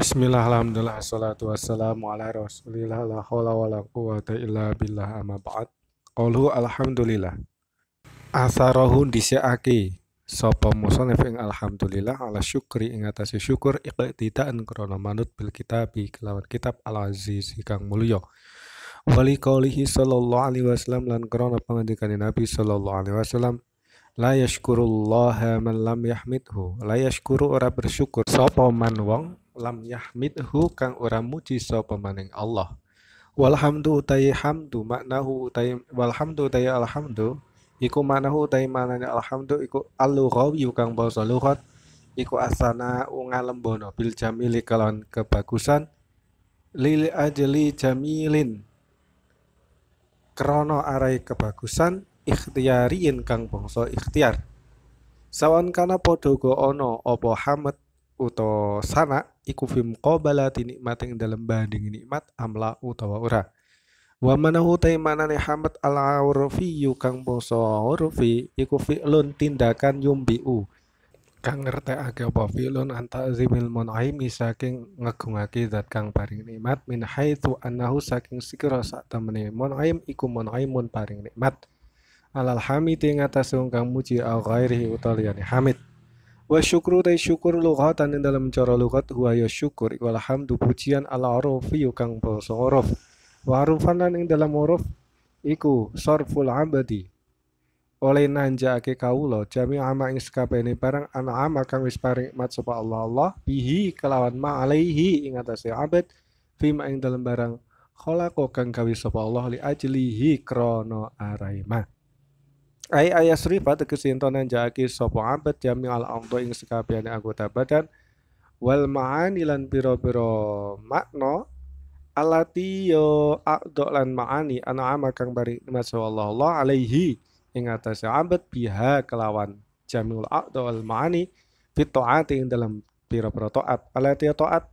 Bismillah, alhamdulillah, assalatu wassalamu ala rasulillah, la hawla wa la quwata illa billah, amma ba'd. Qauluhu alhamdulillah. Atharahu dhisikake sapa musannif ing alhamdulillah ala syukri ing atase syukur iqtidaan krana manut bil kitabi kelawan kitab al-aziz kang mulya. Wali qaulihi sallallahu alaihi wasallam lan krana pangandikane Nabi sallallahu alaihi wasallam, la yashkurullaha man lam yahmidhu. La yashkuru ora bersyukur sapa man wong lam yahmidhu kang ora muji sapa maning Allah. Walhamdu utai hamdu maknahu utai walhamdu utai alhamdu iku maknahu utai manane alhamdu iku al-lughawi kang basa lughat iku asana ngalembono bil jamili kalawan kebagusan lil ajli jamilin krana arai kebagusan ikhtiyariin kang bangsa ikhtiar. Sawan kana padha go ana apa hamd utawa sana iku fim qabalati nikmat ing dalem banding nikmat amla utawa ora. Wa manahu ta manane hamd al urfi kang basa urfi iku fi'lun tindakan yumbiu kang ngertekake apa fi'lun antazimil mun'aimi saking ngegungake zat kang paring nikmat min haitsu annahu saking sikira sak temene mun'aim iku mun'aimun paring nikmat alal hamid ing atas wong kang muji au ghairihi utawa liyane hamid. Wa syukru ta syukur lughatan ing dalam cara lughat huwa ya syukur iku alhamdu pujian ala urufi kang basa uruf. Wa arufan lan ing dalam uruf iku sarful abadi oleh nanjakake kawula jami ama ing sakabehane barang ana ama kang wis paring nikmat sapa Allah bihi kelawan ma alaihi ing atase abad fima ing dalam barang khalaqa kang gawe sapa Allah li ajlihi krana araima. Ai ayas rifa tegese ento nanjakake sapa abad jami al amdo ing sakabehane anggota badan wal ma'ani lan pira-pira makna alati yo a'dok lan ma'ani ana ama kang bari nikmat Allah alaihi ing atase abad biha kelawan jamul a'dok wal ma'ani fit taati ing dalam pira-pira taat alati taat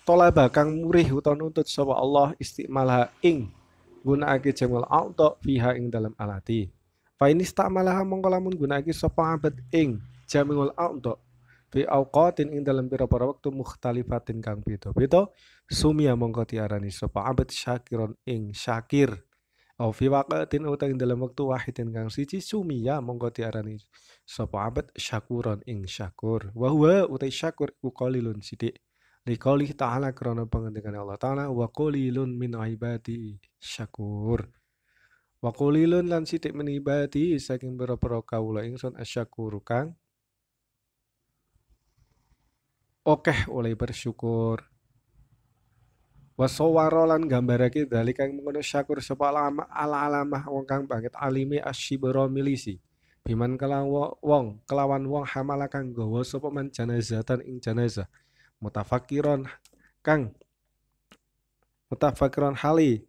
tolaba kang murih utawa nuntut sapa Allah istimalah ing gunakake jamul a'dok fiha ing dalam alati fa ini istamalaha mongko lamun gunakake sapa abad ing jamul a'dok fi auqatin ing dalam pira-pira wektu mukhtalifatin kang beda-beda sumia mongko diarani sapa abad syakiron ing syakir au fi waqatin utawa ing dalam wektu wahidin kang siji sumia mongko diarani sapa abad syakuron ing syakur wa huwa utai syakur iku qalilun sithik liqauli ta'ala krana pangendikane Allah taala wa qalilun min ibadi syakur wa qalilun lan sithik min ibadi saking pira-pira kawula ingsun asyakur kang okeh oleh bersyukur. Wasawara lan gambarake dalika kang mengono syakur sapa alamah wong kang banget alime asyibra milisi. Biman kelawan wong hamala kang gawa sapa man janazatan ing janazah. Mutafakiron kang mutafakiron hali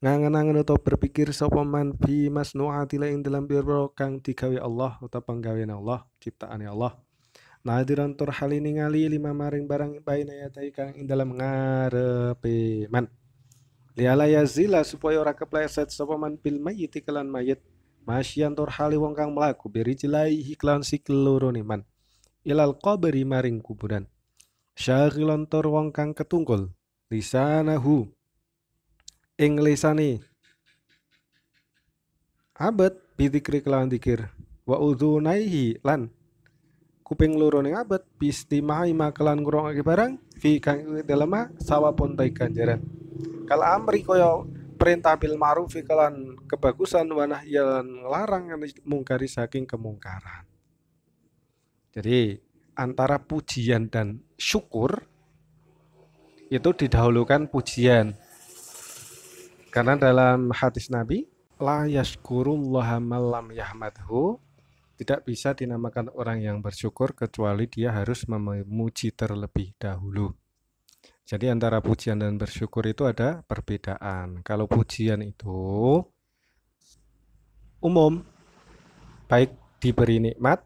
ngangen-angen utawa berpikir sapa man fi masnuati ing dalam pira kang digawe Allah utawa penggawean Allah, ciptaane Allah. Nadiran tur hali ningali lima maring barang baina yatai kang ing dalam ngarepe man. Liala yazila supaya ora kepleset sapa man bil mayyit kelan mayit. Masyan tur hali wong kang mlaku beri jelai hiklan sikil lorone man. Ilal qabri maring kuburan. Syaghilan tur wong kang ketungkul lisanahu ing lisane abet bidzikri kelawan dzikir wa udzunaihi lan kuping loro ning abet bistimai makalan ngrungokake barang fi kang dalema sawapun ta ganjaran kal amri kaya perintah bil ma'ruf kalan kebagusan wa nahyan larang mungkari saking kemungkaran. Jadi antara pujian dan syukur itu didahulukan pujian karena dalam hadis Nabi la yashkurullaha man lam yahmadhu tidak bisa dinamakan orang yang bersyukur kecuali dia harus memuji terlebih dahulu. Jadi antara pujian dan bersyukur itu ada perbedaan. Kalau pujian itu umum, baik diberi nikmat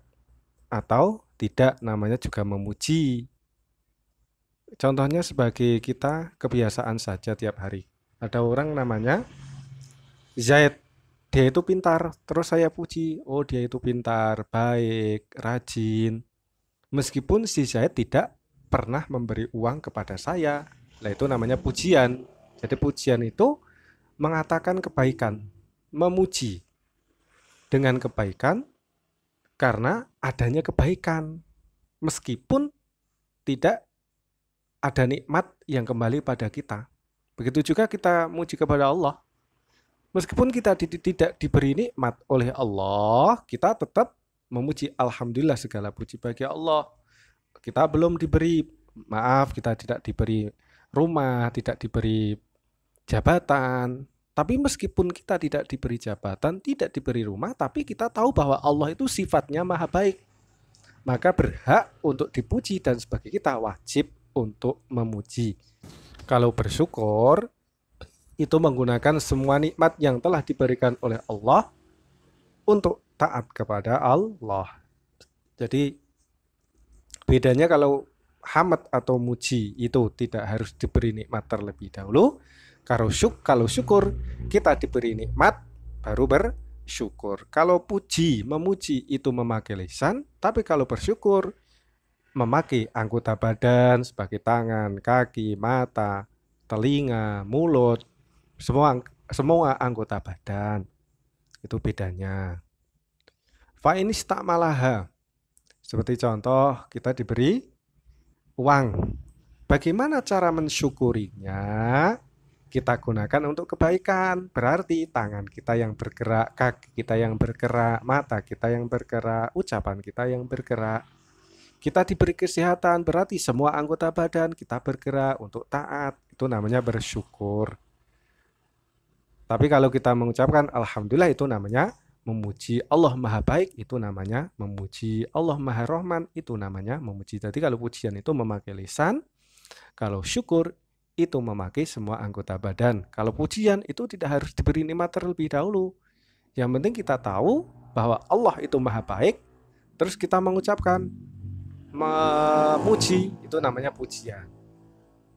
atau tidak, namanya juga memuji. Contohnya sebagai kita kebiasaan saja tiap hari. Ada orang namanya Zaid, dia itu pintar, terus saya puji, oh dia itu pintar, baik, rajin. Meskipun si Zaid tidak pernah memberi uang kepada saya. Nah, itu namanya pujian. Jadi pujian itu mengatakan kebaikan, memuji dengan kebaikan karena adanya kebaikan, meskipun tidak ada nikmat yang kembali pada kita. Begitu juga kita muji kepada Allah. Meskipun kita tidak diberi nikmat oleh Allah, kita tetap memuji. Alhamdulillah, segala puji bagi Allah. Kita belum diberi, maaf, kita tidak diberi rumah, tidak diberi jabatan. Tapi meskipun kita tidak diberi jabatan, tidak diberi rumah, tapi kita tahu bahwa Allah itu sifatnya maha baik. Maka berhak untuk dipuji dan sebagai kita wajib untuk memuji. Kalau bersyukur, itu menggunakan semua nikmat yang telah diberikan oleh Allah untuk taat kepada Allah. Jadi bedanya kalau hamd atau muji itu tidak harus diberi nikmat terlebih dahulu. Kalau syukur kita diberi nikmat baru bersyukur. Kalau puji, memuji itu memakai lisan, tapi kalau bersyukur memakai anggota badan sebagai tangan, kaki, mata, telinga, mulut, semua anggota badan. Itu bedanya. Fa ini istakmalaha. Seperti contoh, kita diberi uang. Bagaimana cara mensyukurinya? Kita gunakan untuk kebaikan. Berarti tangan kita yang bergerak, kaki kita yang bergerak, mata kita yang bergerak, ucapan kita yang bergerak. Kita diberi kesehatan, berarti semua anggota badan kita bergerak untuk taat. Itu namanya bersyukur. Tapi kalau kita mengucapkan Alhamdulillah, itu namanya memuji. Allah maha baik, itu namanya memuji. Allah maha rahman, itu namanya memuji. Jadi kalau pujian itu memakai lisan, kalau syukur itu memakai semua anggota badan. Kalau pujian itu tidak harus diberi nikmat terlebih dahulu. Yang penting kita tahu bahwa Allah itu maha baik, terus kita mengucapkan memuji, itu namanya pujian.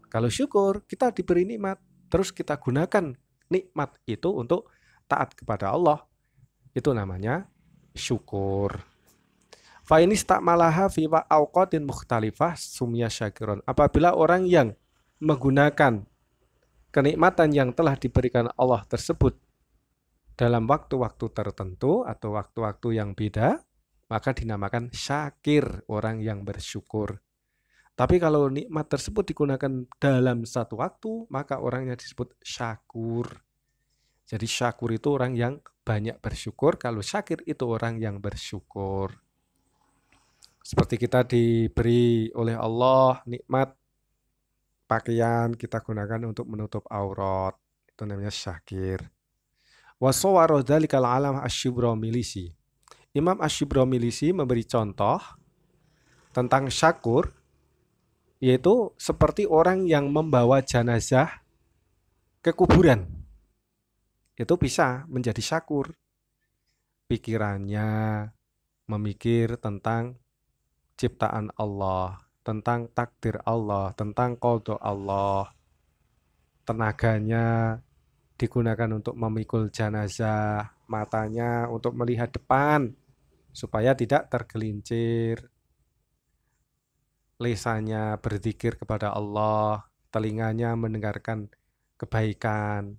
Kalau syukur, kita diberi nikmat, terus kita gunakan nikmat itu untuk taat kepada Allah, itu namanya syukur. Fa ini istakmalaha fi awqatin mukhtalifah sumya syakiron. Apabila orang yang menggunakan kenikmatan yang telah diberikan Allah tersebut dalam waktu-waktu tertentu atau waktu-waktu yang beda, maka dinamakan syakir, orang yang bersyukur. Tapi kalau nikmat tersebut digunakan dalam satu waktu, maka orangnya disebut syakur. Jadi syakur itu orang yang banyak bersyukur, kalau syakir itu orang yang bersyukur. Seperti kita diberi oleh Allah nikmat pakaian, kita gunakan untuk menutup aurat, itu namanya syakir. Wasawara dzalikal alam asy-Syibramilisi. Imam Asy-Syibramilisi memberi contoh tentang syakur, yaitu seperti orang yang membawa jenazah ke kuburan. Itu bisa menjadi syakur. Pikirannya memikir tentang ciptaan Allah, tentang takdir Allah, tentang qada Allah. Tenaganya digunakan untuk memikul jenazah, matanya untuk melihat depan supaya tidak tergelincir. Lisannya berzikir kepada Allah, telinganya mendengarkan kebaikan.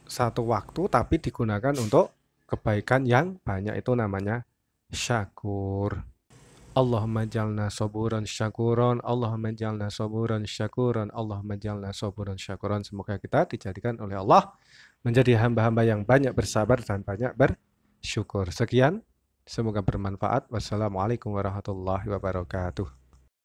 Satu waktu tapi digunakan untuk kebaikan yang banyak, itu namanya syakur. Allahumma jalna saburan syakuran, Allahumma jalna saburan syakuran, Allahumma jalna saburan syakuran. Semoga kita dijadikan oleh Allah menjadi hamba-hamba yang banyak bersabar dan banyak bersyukur. Sekian, semoga bermanfaat. Wassalamualaikum warahmatullahi wabarakatuh.